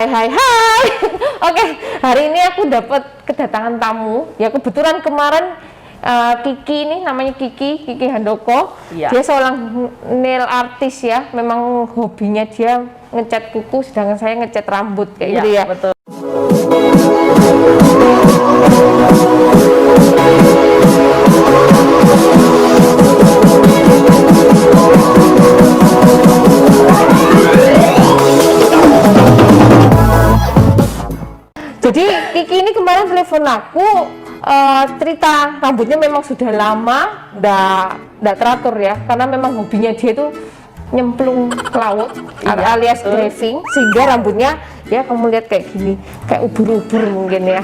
Hai. Oke, hari ini aku dapat kedatangan tamu. Ya kebetulan kemarin Kiki ini namanya Kiki Handoko. Ya. Dia seorang nail artist ya. Memang hobinya dia ngecat kuku, sedangkan saya ngecat rambut kayak gitu ya. Betul. Jadi Kiki ini kemarin telepon aku cerita rambutnya memang sudah lama nggak teratur ya, karena memang hobinya dia itu nyemplung ke laut alias diving, sehingga rambutnya ya kamu lihat kayak gini, kayak ubur-ubur mungkin ya.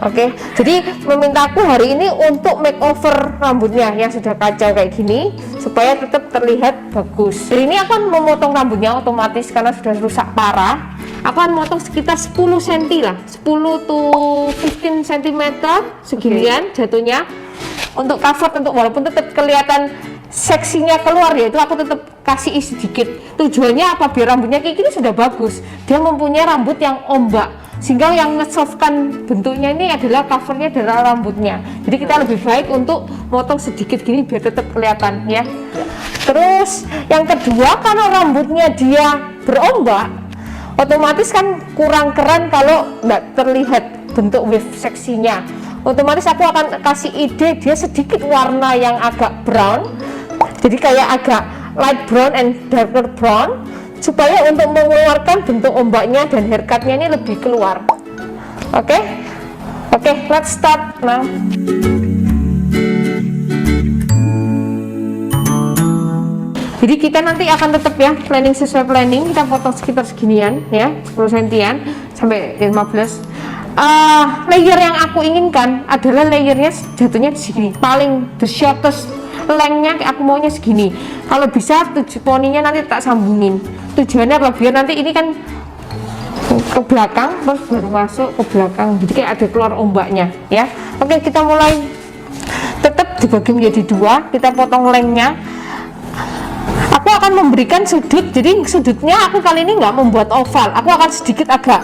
Oke, jadi meminta aku hari ini untuk makeover rambutnya yang sudah kacau kayak gini supaya tetap terlihat bagus. Jadi ini akan memotong rambutnya otomatis karena sudah rusak parah. Aku akan motong sekitar 10 cm lah, 10 to 15 cm seginian jatuhnya. Untuk cover, untuk walaupun tetap kelihatan seksinya keluar ya, itu aku tetap kasih sedikit. Tujuannya apa? Biar rambutnya kayak gini sudah bagus. Dia mempunyai rambut yang ombak, sehingga yang ngesoftkan bentuknya ini adalah covernya adalah rambutnya. Jadi kita lebih baik untuk motong sedikit gini biar tetap kelihatan ya. Terus yang kedua, karena rambutnya dia berombak, otomatis kan kurang keren kalau nggak terlihat bentuk wave seksinya. Otomatis aku akan kasih ide dia sedikit warna yang agak brown, jadi kayak agak light brown and darker brown, supaya untuk mengeluarkan bentuk ombaknya dan haircutnya ini lebih keluar. Oke, let's start now. Jadi kita nanti akan tetap ya planning sesuai planning, kita potong sekitar seginian ya, 10 sentian sampai 15. Layer yang aku inginkan adalah layernya jatuhnya di sini, paling the shortest lengthnya aku maunya segini. Kalau bisa poninya nanti tak sambungin. Tujuannya apa? Biar nanti ini kan ke belakang terus baru masuk ke belakang, jadi kayak ada keluar ombaknya ya. Oke, kita mulai. Tetap dibagi menjadi dua, kita potong lengthnya. Aku akan memberikan sudut, jadi sudutnya aku kali ini nggak membuat oval, aku akan sedikit agak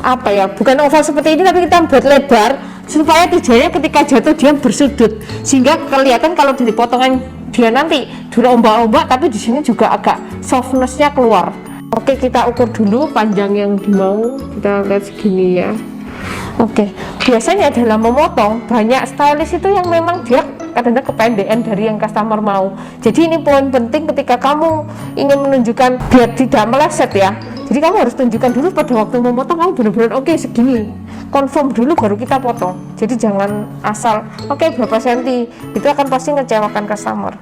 apa ya, bukan oval seperti ini, tapi kita buat lebar supaya tujuannya ketika jatuh dia bersudut, sehingga kelihatan kalau dari potongan dia nanti dulu ombak-ombak, tapi di sini juga agak softnessnya keluar. Oke, kita ukur dulu panjang yang dimau, kita lihat segini ya. Oke, biasanya dalam memotong banyak stylist itu yang memang dia kadang-kadang kependekan dari yang customer mau. Jadi ini poin penting ketika kamu ingin menunjukkan biar tidak meleset ya. Jadi kamu harus tunjukkan dulu pada waktu memotong kamu benar-benar oke segini, confirm dulu baru kita potong. Jadi jangan asal oke berapa senti, itu akan pasti ngecewakan customer.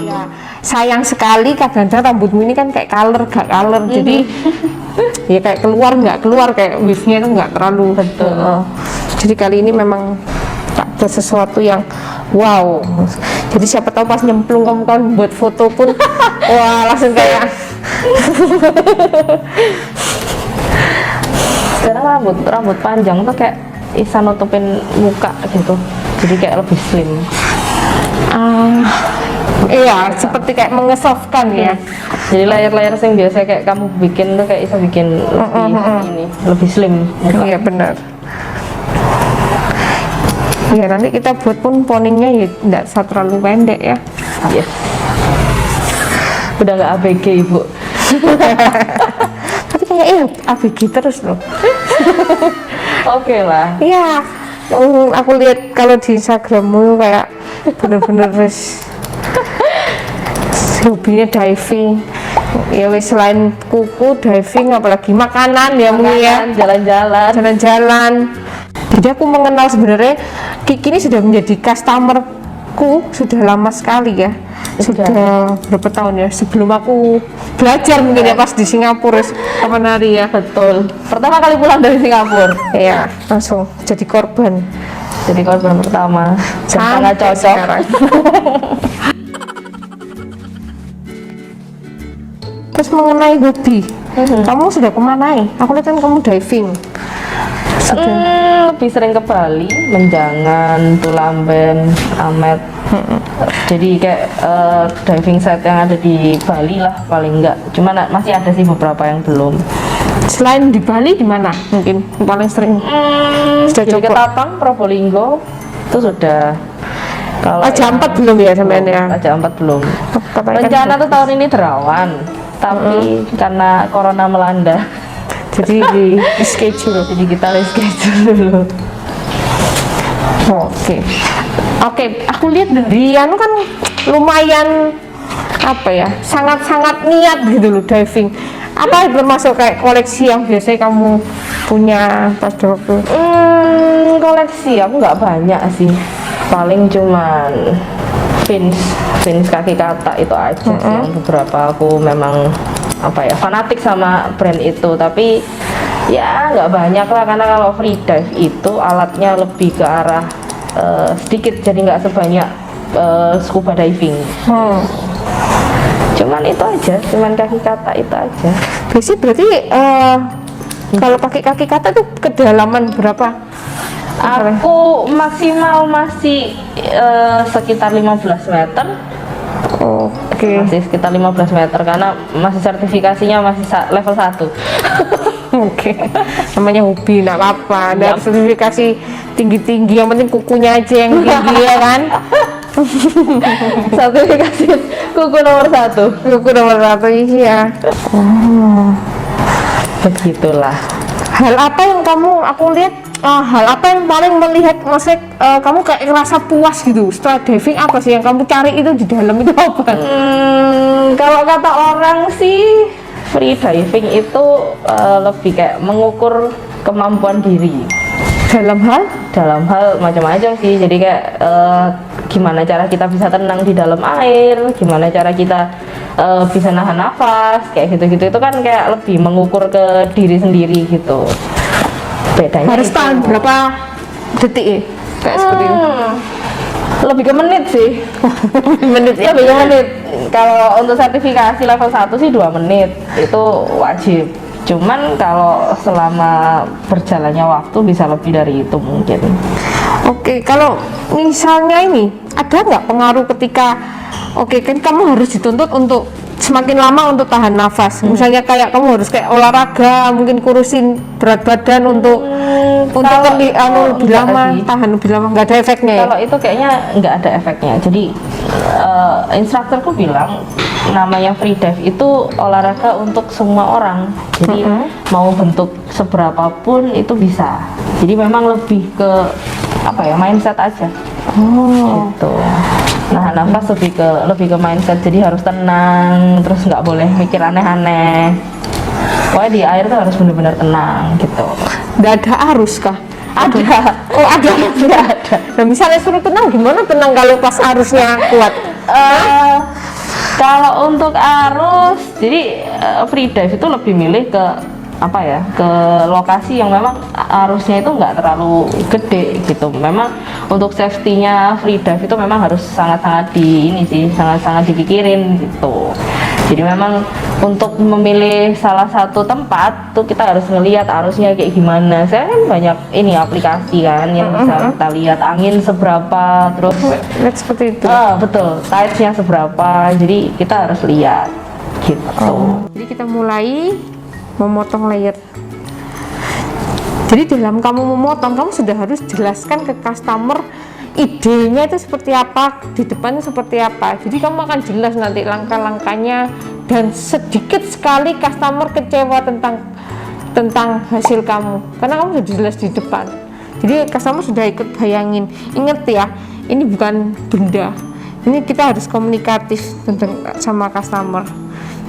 Ya, sayang sekali kadang-kadang rambutmu ini kan kayak gak color, jadi ya kayak keluar nggak keluar, kayak wave-nya itu nggak terlalu betul. Jadi kali ini memang tak ada sesuatu yang wow. Jadi siapa tahu pas nyemplung kamu kan buat foto pun wah langsung kayak Sekarang rambut panjang tuh kayak bisa nutupin muka gitu, jadi kayak lebih slim. Iya, seperti kayak mengesoftkan ya. Jadi layar-layar yang biasa kayak kamu bikin tuh kayak bisa bikin lebih slim. Iya benar. Ya nanti kita buat pun poningnya ya tidak terlalu pendek ya. Yes. Udah nggak ABG ibu. Tapi kayak ABG terus loh. Oke lah. Iya. Aku lihat kalau di Instagrammu kayak bener-bener hobinya diving. Ya wes, selain kuku, diving, apalagi makanan ya mungkin ya. Jalan-jalan. Jadi aku mengenal sebenarnya Kiki ini sudah menjadi customerku sudah lama sekali ya. Sudah berapa tahun ya, sebelum aku belajar mungkin ya pas di Singapura kapan hari ya. Betul. Pertama kali pulang dari Singapura. Iya, langsung jadi korban. Jadi korban pertama. Sangat cocok. Terus mengenai hobi, kamu sudah kemana? Aku lihat kan kamu diving. Lebih sering ke Bali, Menjangan, Tulamben, Amet. Jadi kayak diving site yang ada di Bali lah paling enggak. Cuman masih ada sih beberapa yang belum. Selain di Bali di mana mungkin paling sering? Sudah Jadi coba? Ketapang, Probolinggo itu sudah. Kalau Raja Ampat belum ya sampean ya? Raja Ampat belum. Katanya kan Rencana tuh tahun ini Derawan, tapi karena corona melanda, jadi di schedule. jadi kita reschedule dulu. Oke, aku lihat dari anu kan lumayan apa ya, sangat-sangat niat gitu loh diving. Apa termasuk kayak koleksi yang biasanya kamu punya pada waktu? Koleksi aku nggak banyak sih, paling cuman fins kaki kata itu aja sih yang beberapa aku memang apa ya fanatik sama brand itu, tapi ya nggak banyak lah karena kalau free dive itu alatnya lebih ke arah sedikit, jadi nggak sebanyak scuba diving. Cuman itu aja, cuman kaki kata itu aja. Biasanya berarti kalau pakai kaki kata tuh kedalaman berapa? Aku maksimal masih sekitar 15 meter. Oke. Masih sekitar 15 meter karena masih sertifikasinya masih level 1. Oke. Namanya hobi, enggak apa-apa. Ada sertifikasi tinggi-tinggi, yang penting kukunya aja yang tinggi ya kan? Sertifikasi kuku nomor 1. Kuku nomor 1 iya. Begitulah. Hal apa yang aku lihat, hal apa yang paling melihat, maksudnya kamu kayak ngerasa puas gitu setelah diving, apa sih yang kamu cari itu di dalam itu apa? Kalau kata orang sih free diving itu lebih kayak mengukur kemampuan diri dalam hal macam-macam sih. Jadi kayak gimana cara kita bisa tenang di dalam air, gimana cara kita bisa nahan nafas, kayak gitu-gitu. Itu kan kayak lebih mengukur ke diri sendiri gitu. Bedanya Harus itu. tahan berapa detik ya? Kayak seperti itu. Lebih ke menit sih. Menit ya? Lebih ke menit. Kalau untuk sertifikasi level 1 sih 2 menit itu wajib. Cuman kalau selama berjalannya waktu bisa lebih dari itu mungkin. Oke, kalau misalnya ini ada nggak pengaruh ketika kan kamu harus dituntut untuk semakin lama untuk tahan nafas. Misalnya kayak kamu harus kayak olahraga, mungkin kurusin berat badan untuk lebih lama, tahan lebih lama, nggak ada efeknya ya? Kalau itu kayaknya nggak ada efeknya. Jadi instrukturku bilang namanya free dive itu olahraga untuk semua orang. Jadi mau bentuk seberapapun itu bisa. Jadi memang lebih ke apa ya, mindset aja. Itu. Nah, nafas lebih ke mindset. Jadi harus tenang, terus nggak boleh mikir aneh-aneh. Pokoknya di air tuh harus benar-benar tenang gitu. Nggak ada arus kah? Ada. Oh ada. Nah misalnya suruh tenang, gimana tenang kalau pas arusnya kuat? Kalau untuk arus, jadi free dive itu lebih milih ke apa ya, ke lokasi yang memang arusnya itu nggak terlalu gede gitu. Memang untuk safety-nya free dive itu memang harus sangat-sangat sangat-sangat dipikirin gitu. Jadi memang untuk memilih salah satu tempat tuh kita harus ngelihat arusnya kayak gimana. Saya kan banyak ini aplikasi kan yang bisa kita lihat angin seberapa, terus Seperti itu. betul, tide-nya seberapa. Jadi kita harus lihat gitu. Jadi kita mulai memotong layer. Jadi dalam kamu memotong, kamu sudah harus jelaskan ke customer idenya itu seperti apa, di depannya seperti apa. Jadi kamu akan jelas nanti langkah-langkahnya, dan sedikit sekali customer kecewa tentang hasil kamu karena kamu sudah jelas di depan. Jadi customer sudah ikut bayangin. Ingat ya, ini bukan benda, ini kita harus komunikatif sama customer.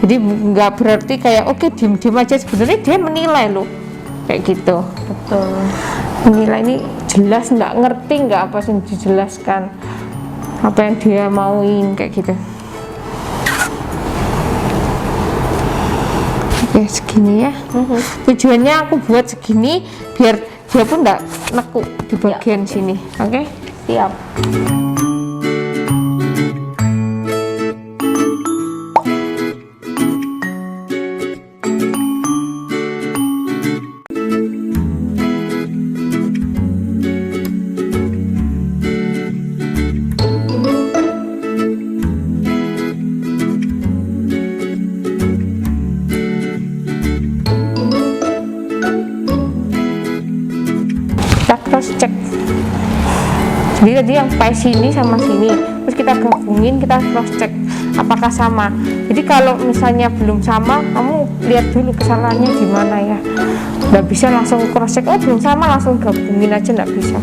Jadi nggak berarti kayak oke diem aja, sebenarnya dia menilai loh kayak gitu. Betul. Menilai ini jelas, nggak ngerti nggak apa yang dijelaskan, apa yang dia mauin kayak gitu. Oke segini ya. Tujuannya aku buat segini biar dia pun nggak nekuk di bagian sini. Oke. Siap. Jadi tadi yang pas sini sama sini, terus kita gabungin, kita cross check apakah sama. Jadi kalau misalnya belum sama, kamu lihat dulu kesalahannya di mana ya. Nggak bisa langsung cross check, oh belum sama langsung gabungin aja, nggak bisa.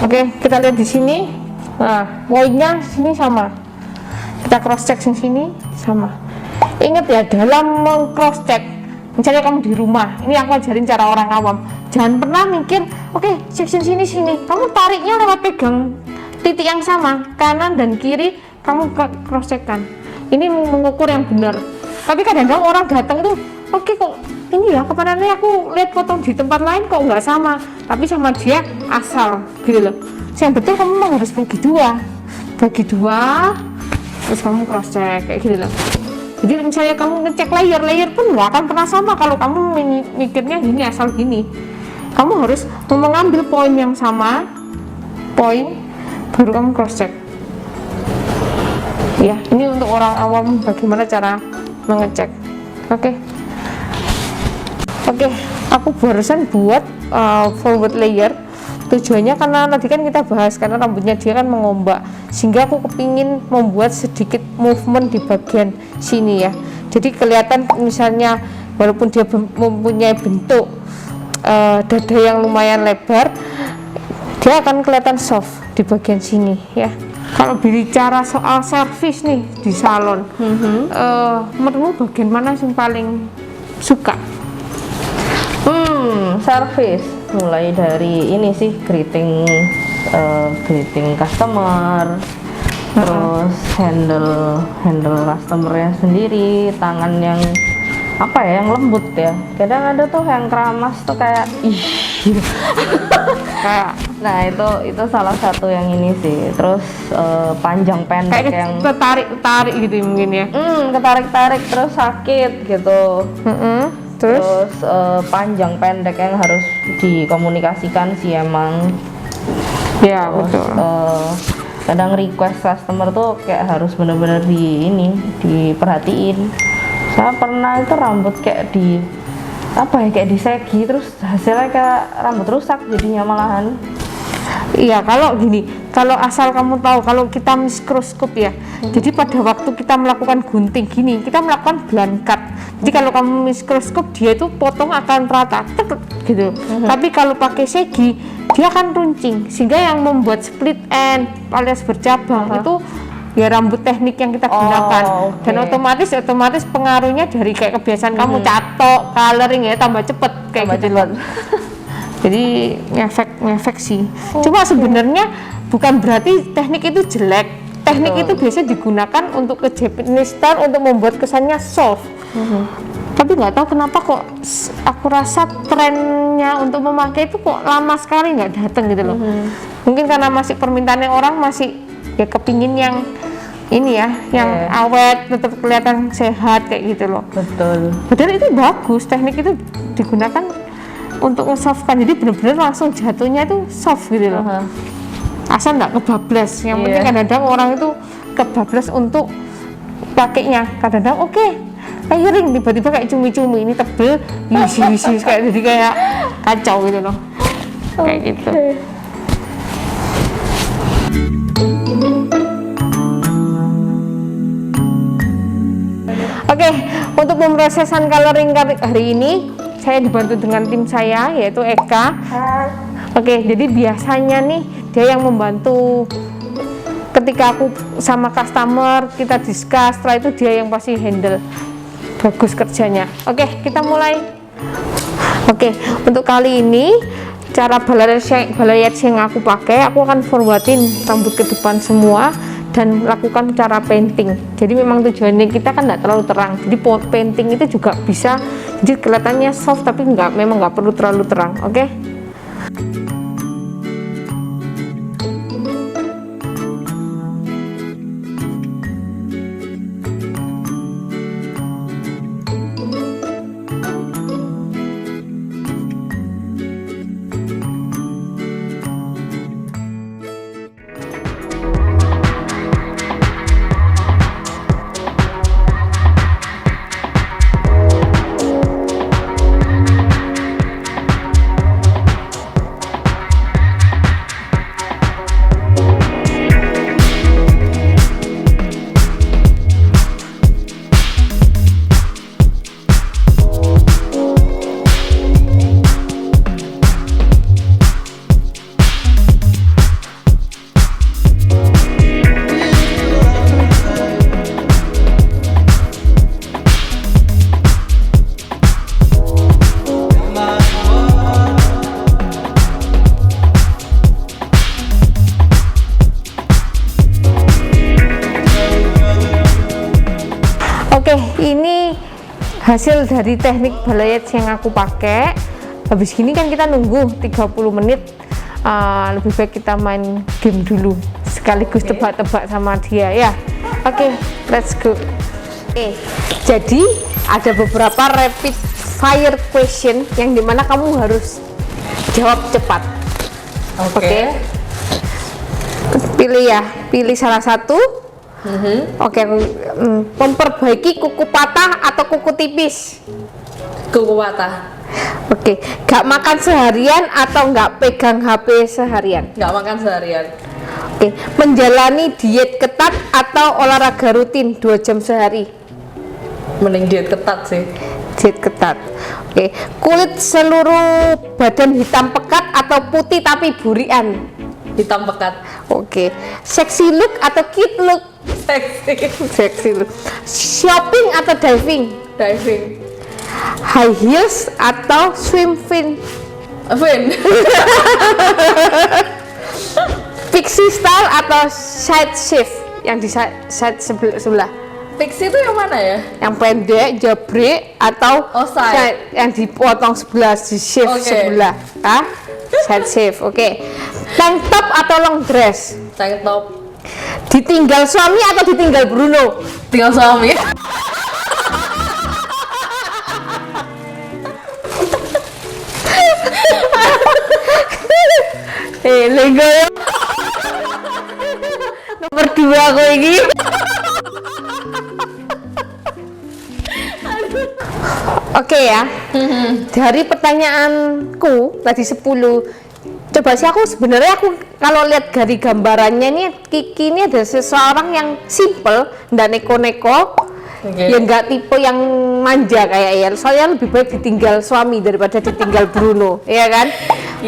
Oke, kita lihat di sini. Nah, poinnya sini sama. Kita cross check sini sama. Ingat ya, dalam meng-cross check, misalnya kamu di rumah, ini aku ajarin cara orang awam. Jangan pernah mikir, oke, section sini. Kamu tariknya lewat pegang titik yang sama, kanan dan kiri, kamu cross check kan. Ini mengukur yang benar. Tapi kadang-kadang orang datang itu, oke kok ini ya kemarinnya aku lihat foto di tempat lain kok nggak sama, tapi sama dia asal gitu loh. Yang betul kamu memang harus bagi dua, terus kamu cross check kayak gitu loh. Jadi misalnya kamu ngecek layer pun nggak akan pernah sama kalau kamu mikirnya gini asal gini. Kamu harus mengambil poin yang sama, baru kamu cross check. Ya, ini untuk orang awam bagaimana cara mengecek. Oke, aku barusan buat forward layer. Tujuannya karena tadi kan kita bahas karena rambutnya dia kan mengombak, sehingga aku kepingin membuat sedikit movement di bagian sini ya. Jadi kelihatan misalnya walaupun dia mempunyai bentuk dada yang lumayan lebar, dia akan kelihatan soft di bagian sini ya. Kalau bicara soal servis nih di salon, menurutmu bagian mana yang paling suka? Service mulai dari ini sih greeting customer, terus handle customernya sendiri, tangan yang apa ya, yang lembut ya. Kadang ada tuh yang keramas tuh kayak kayak nah itu salah satu yang ini sih. Terus panjang pendek kayak yang ketarik gitu mungkin ya. Ketarik terus sakit gitu. Terus panjang pendek yang harus dikomunikasikan sih emang. Ya betul. Kadang request customer tuh kayak harus bener-bener diperhatiin. Saya pernah itu rambut kayak kayak disegi, terus hasilnya kayak rambut rusak jadinya malahan. Iya, kalau asal kamu tahu, kalau kita mikroskop ya, jadi pada waktu kita melakukan gunting gini, kita melakukan blunt cut. Jadi kalau kamu mikroskop, dia itu potong akan rata, gitu. Tapi kalau pakai segi, dia akan runcing, sehingga yang membuat split end alias bercabang itu ya rambut teknik yang kita gunakan. Dan otomatis pengaruhnya dari kayak kebiasaan kamu catok, coloring ya tambah cepet kayak gitu loh. Jadi ngefek sih. Cuma sebenarnya bukan berarti teknik itu jelek. Teknik itu biasa digunakan untuk ke Japanese style untuk membuat kesannya soft. Tapi nggak tahu kenapa kok aku rasa trennya untuk memakai itu kok lama sekali nggak datang gitu loh. Mungkin karena masih permintaannya orang masih ya kepingin yang ini ya, yang awet, tetap kelihatan sehat kayak gitu loh. Betul. Padahal itu bagus, teknik itu digunakan untuk nge-softkan, jadi bener-bener langsung jatuhnya itu soft gitu loh. Asal nggak kebablas. Yang penting kadang-kadang orang itu kebablas untuk pakainya. Kadang-kadang layering tiba-tiba kayak cumi-cumi, ini tebel, wisi kayak jadi kayak kacau gitu loh. Kayak gitu. Oke, untuk pemrosesan coloring hari ini saya dibantu dengan tim saya yaitu Eka. Oke, jadi biasanya nih dia yang membantu ketika aku sama customer kita discuss, setelah itu dia yang pasti handle. Bagus kerjanya. Oke, kita mulai. Oke, untuk kali ini cara balayage yang aku pakai, aku akan forwardin rambut ke depan semua dan lakukan cara painting. Jadi memang tujuannya kita kan nggak terlalu terang, jadi painting itu juga bisa jadi kelihatannya soft tapi memang nggak perlu terlalu terang. Oke. Oke, ini hasil dari teknik balayage yang aku pakai. Habis gini kan kita nunggu 30 menit. Lebih baik kita main game dulu sekaligus tebak-tebak sama dia ya. Oke, let's go. Oke, jadi ada beberapa rapid fire question yang dimana kamu harus jawab cepat. Oke. Pilih ya, pilih salah satu. Oke, memperbaiki kuku patah atau kuku tipis? Kuku patah. Oke, gak makan seharian atau gak pegang HP seharian? Nggak makan seharian. Oke, menjalani diet ketat atau olahraga rutin 2 jam sehari? Mending diet ketat sih. Diet ketat. Oke, kulit seluruh badan hitam pekat atau putih tapi burian? Hitam pekat. Oke, sexy look atau cute look? Seksi. Sexy look. Shopping atau diving? Diving. High heels atau swim fin? Fin. Pixie style atau side shift? Yang di side sebelah? Pixie itu yang mana ya? Yang pendek, jebrek atau side. yang dipotong sebelah, di shift sebelah? Side shift. Oke. Tank top atau long dress? Tank top. Ditinggal suami atau ditinggal Bruno? Tinggal suami. Lego ya. Nomor 2 aku ini. Oke ya. Dari pertanyaanku tadi 10. Coba sih aku sebenarnya kalau lihat dari gambarannya ini Kiki ini ada seseorang yang simple, ndak neko-neko. Ya nggak tipe yang manja kayak ya. Soalnya lebih baik ditinggal suami daripada ditinggal Bruno, ya kan?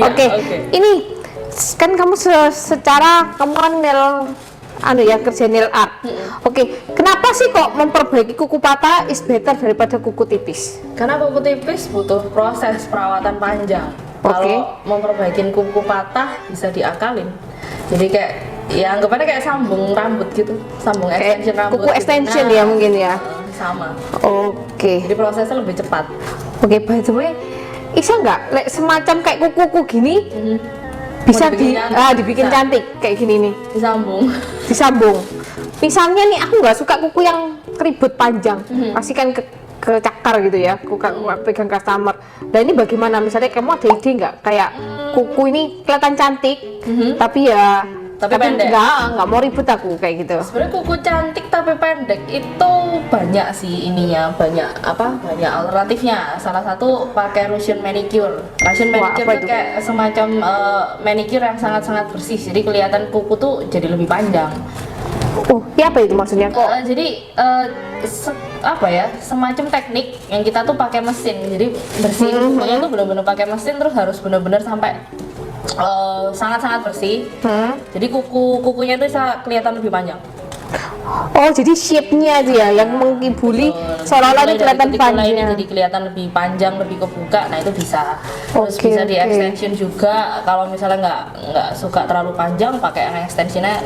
Oke. Ini kan kamu secara kamu kan kerja nail art. Oke, kenapa sih kok memperbaiki kuku patah is better daripada kuku tipis? Karena kuku tipis butuh proses perawatan panjang. Kalau memperbaiki kuku patah bisa diakalin. Jadi kayak ya anggapannya kayak sambung rambut gitu, sambung extension rambut. Kuku extension ya mungkin ya. Sama. Oke. Jadi prosesnya lebih cepat. Oke, by the way, bisa nggak semacam kayak kuku gini? Bisa dibikin cantik kayak gini nih, disambung. Misalnya nih aku nggak suka kuku yang keribut panjang, pasti kan ke cakar gitu ya, kuku pegang customer. Nah ini bagaimana? Misalnya kamu ada ide nggak kayak kuku ini kelihatan cantik, tapi pendek. nggak mau ribet aku kayak gitu. Sebenarnya kuku cantik tapi pendek itu banyak sih ininya, banyak alternatifnya. Salah satu pakai Russian manicure. Russian manicure itu kayak semacam manicure yang sangat bersih, jadi kelihatan kuku tuh jadi lebih panjang. Ya apa itu maksudnya kok? Semacam teknik yang kita tuh pakai mesin, jadi bersihin kukunya tuh benar-benar pakai mesin, terus harus benar-benar sampai sangat bersih. Jadi kukunya itu bisa kelihatan lebih panjang. Jadi shape-nya aja ya yang mengibuli seolah-olah ini kelihatan panjang. Jadi kelihatan lebih panjang, lebih kebuka. Nah itu bisa. Terus bisa di extension juga. Kalau misalnya nggak suka terlalu panjang, pakai yang extensionnya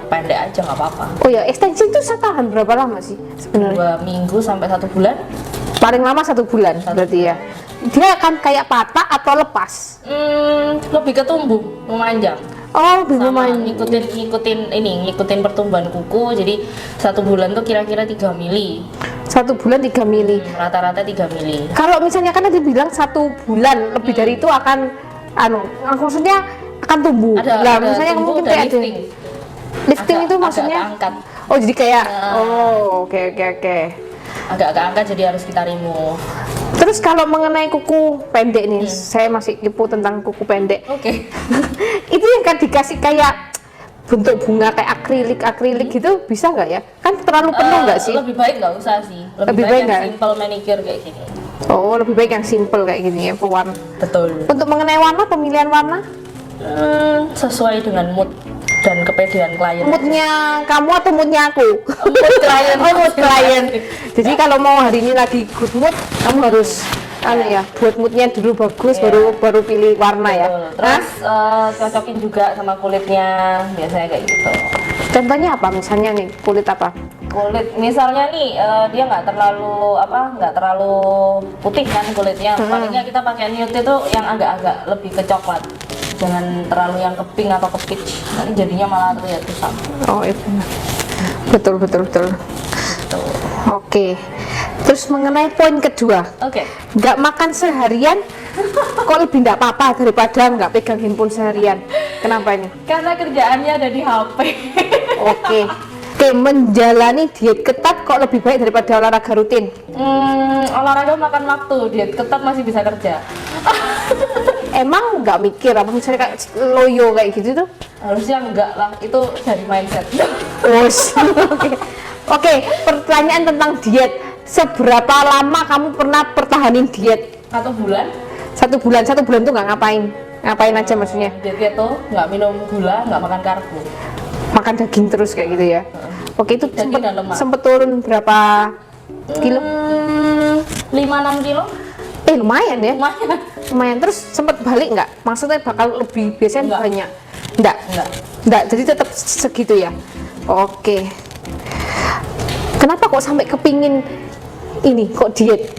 pendek aja nggak apa-apa. Extension itu tahan berapa lama sih sebenarnya? 2 minggu sampai 1 bulan. Paling lama 1 bulan berarti ya. Dia akan kayak patah atau lepas? Lebih ke tumbuh, memanjang. Ngikutin pertumbuhan kuku. Jadi 1 bulan tuh kira-kira 3 mili. 1 bulan 3 mili. Rata-rata 3 mili. Kalau misalnya kan ada bilang 1 bulan lebih dari itu akan maksudnya akan tumbuh. Misalnya tumbuh, mungkin kayak lifting itu maksudnya angkat. Jadi kayak oke. Agak angkat, jadi harus kita remove. Terus kalau mengenai kuku pendek nih, saya masih kepo tentang kuku pendek. Itu yang kan dikasih kayak bentuk bunga kayak akrilik gitu, bisa nggak ya? Kan terlalu penuh nggak sih? Lebih baik nggak usah sih. Lebih baik yang simple manicure kayak gini. Lebih baik yang simple kayak gini ya, pewarna. Betul. Untuk mengenai warna, pemilihan warna? Sesuai dengan mood dan kepedean klien. Moodnya kamu atau moodnya aku? Mood klien. Mood klien. Jadi kalau mau hari ini lagi good mood, kamu harus anu ya, buat moodnya dulu bagus, Iya. baru pilih warna ya. Betul. Terus cocokin juga sama kulitnya, biasanya kayak gitu. Contohnya apa misalnya nih, kulit apa? Kulit misalnya nih dia nggak terlalu putih kan kulitnya, palingnya kita pakai nude itu yang agak-agak lebih ke coklat, jangan terlalu yang ke pink atau ke peach, nanti jadinya malah terlihat kusam. Oh iya benar. Betul. Tuh. Oke. Terus mengenai poin kedua, Oke. nggak makan seharian kok lebih nggak apa-apa daripada nggak pegang handphone seharian. Kenapa ini? Karena kerjaannya ada di HP. Oke. Oke, menjalani diet ketat kok lebih baik daripada olahraga rutin. Olahraga makan waktu, diet ketat masih bisa kerja. Emang nggak mikir apa misalnya kayak loyo kayak gitu tuh? Harusnya enggak lah, itu dari mindset. Oke, pertanyaan tentang diet. Seberapa lama kamu pernah pertahanin diet? 1 bulan. 1 bulan. 1 bulan tuh nggak ngapain? Ngapain aja maksudnya? Jadi itu nggak minum gula, nggak makan karbo. Makan daging terus kayak gitu ya? Oke, itu Daging dan lemak. sempet turun berapa kilo? 5-6 kilo. Lumayan ya? Lumayan. Lumayan. Terus sempet balik nggak? Maksudnya bakal lebih biasanya Nggak. banyak? Nggak? Nggak, jadi tetap segitu ya? Oke. Kenapa kok sampai kepingin ini kok diet?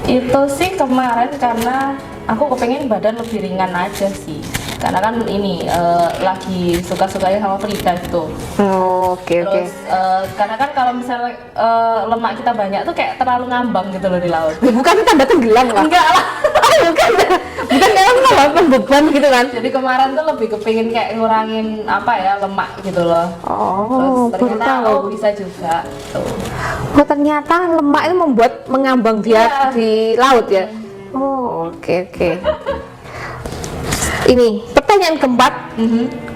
Itu sih kemarin karena aku kepengen badan lebih ringan aja sih. Karena kan ini lagi suka-sukanya sama free dive tuh. Oke. Terus karena kan kalau misalnya lemak kita banyak tuh kayak terlalu ngambang gitu loh di laut. Bukan tanda tenggelam lah. Enggak lah. Bukan memang nambah beban gitu kan? Jadi kemarin tuh lebih kepingin kayak ngurangin apa ya, lemak gitu loh. Oh, Terus baru ternyata tahu. bisa juga tuh. Oh, ternyata lemak itu membuat mengambang dia Iya. di laut ya. Oh, oke. Ini pertanyaan keempat.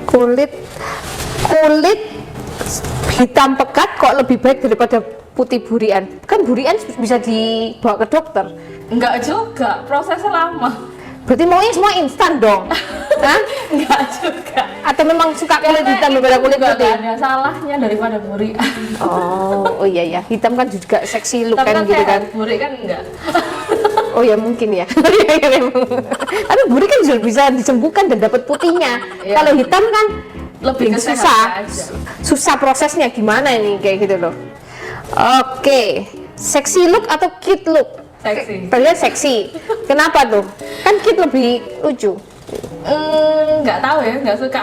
Kulit hitam pekat kok lebih baik daripada putih burian? Kan burian bisa dibawa ke dokter. Enggak juga, prosesnya lama. Berarti maunya semua instan dong? Hah? Enggak juga. Atau memang suka kulit hitam daripada kulit juga putih? nggak ada salahnya daripada buri. Oh iya, hitam kan juga seksi look Tapi kan kan gitu kan. sehat, buri kan enggak. Oh ya mungkin ya. Iya, memang. Tapi buri kan juga bisa disembuhkan dan dapat putihnya. Iya. Kalau hitam kan Lebih ke susah. sehat aja. Susah prosesnya gimana ini kayak gitu loh. Oke, seksi look atau cute look? Seksi. Kalian seksi. Kenapa tuh? Kan cute lebih lucu. Nggak tahu ya, nggak suka.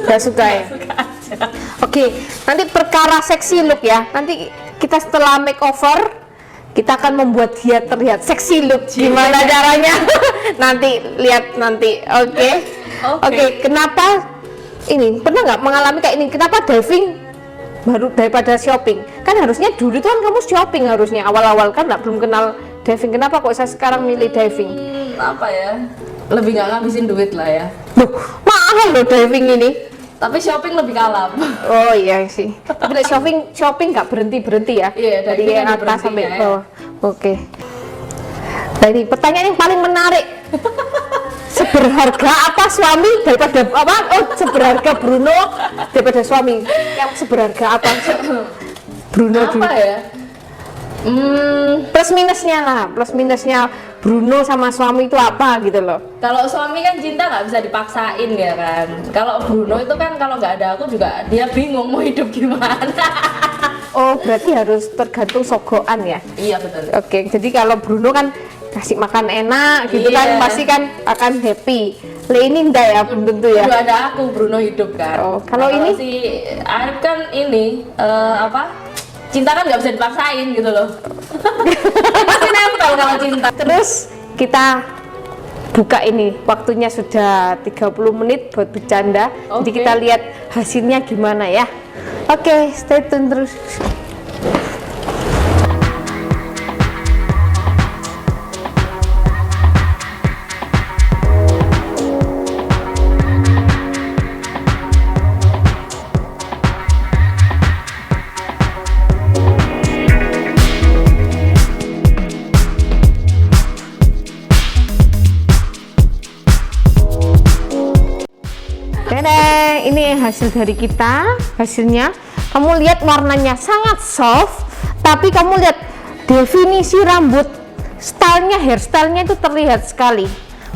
Gak suka ya? Suka aja. Oke, nanti perkara seksi look ya. Nanti kita setelah makeover kita akan membuat dia terlihat seksi look. Gimana caranya? Nanti lihat nanti. Oke. Oke, kenapa ini pernah nggak mengalami kayak ini? Kenapa diving baru daripada shopping? Kan harusnya dulu tuh kan kamu shopping harusnya awal-awal kan belum kenal diving. Kenapa kok saya sekarang milih diving? Apa ya? Lebih nggak ngabisin duit lah ya. Loh, mahal loh diving ini. Tapi shopping lebih kalap. Oh iya sih. Tapi like shopping nggak berhenti ya? Iya, dari diving yang ada atas sampai berhentinya, ya. bawah. Oke. Nah ini pertanyaan yang paling menarik. Seberharga apa suami daripada apa? Oh, seberharga Bruno daripada suami. Yang seberharga apa? Bruno dulu. Apa ya? Plus minusnya lah. Plus minusnya Bruno sama suami itu apa gitu loh. Kalau suami kan cinta nggak bisa dipaksain ya kan. Kalau Bruno itu kan kalau nggak ada aku juga dia bingung mau hidup gimana. Oh berarti harus tergantung sogoan ya. Iya betul. Oke, jadi kalau Bruno kan kasih makan enak gitu kan, Iya. pasti kan akan happy. Le ini enggak ya, belum tentu ya. Udah ada aku Bruno hidup kan. Oh, kalau Nah, ini? si Arif kan ini apa? Cinta kan nggak bisa dipaksain gitu loh. Pasti nempel kalau cinta. Terus kita buka ini, waktunya sudah 30 menit buat bercanda. Jadi Oke. kita lihat hasilnya gimana ya. Oke, stay tune terus. Dedeng, ini hasil dari kita. Hasilnya, kamu lihat warnanya sangat soft, tapi kamu lihat definisi rambut, stylenya, hairstylenya itu terlihat sekali.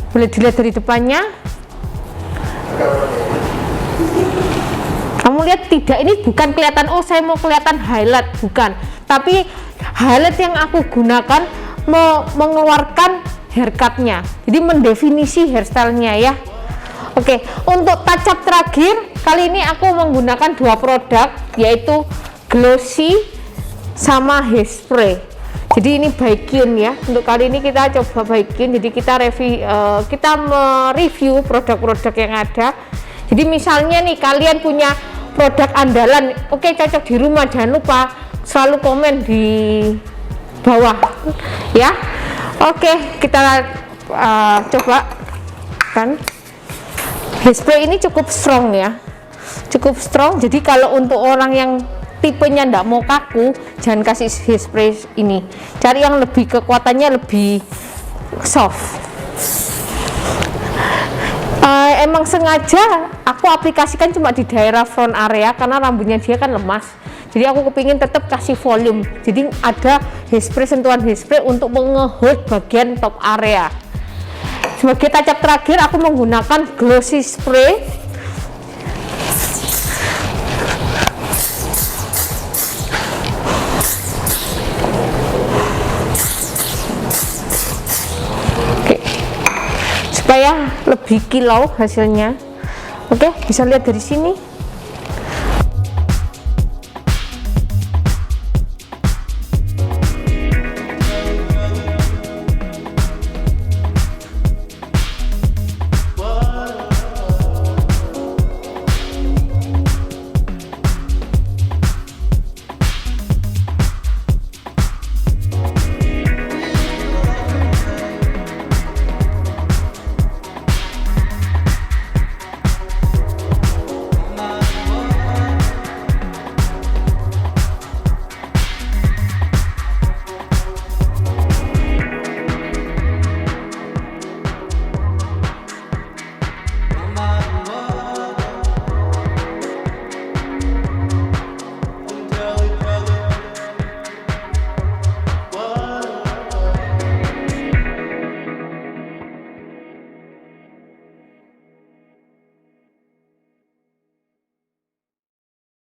Boleh dilihat dari depannya. Kamu lihat tidak, ini bukan kelihatan oh saya mau kelihatan highlight, bukan, tapi highlight yang aku gunakan mengeluarkan haircutnya, jadi mendefinisi hairstylenya ya. Oke, untuk touch up terakhir kali ini aku menggunakan 2 produk, yaitu glossy sama hairspray. Jadi ini Baekhyun ya, untuk kali ini kita coba Baekhyun, jadi kita mereview produk-produk yang ada. Jadi misalnya nih kalian punya produk andalan, oke, cocok di rumah, jangan lupa selalu komen di bawah ya. Oke, kita coba kan. Hairspray ini cukup strong ya, cukup strong. Jadi kalau untuk orang yang tipenya ndak mau kaku, jangan kasih hairspray ini, cari yang lebih kekuatannya lebih soft. Emang sengaja aku aplikasikan cuma di daerah front area karena rambutnya dia kan lemas, jadi aku kepingin tetap kasih volume, jadi ada hairspray, sentuhan hairspray untuk mengehold bagian top area. Sebagai touch up terakhir aku menggunakan glossy spray. Supaya lebih kilau hasilnya. Oke, bisa lihat dari sini.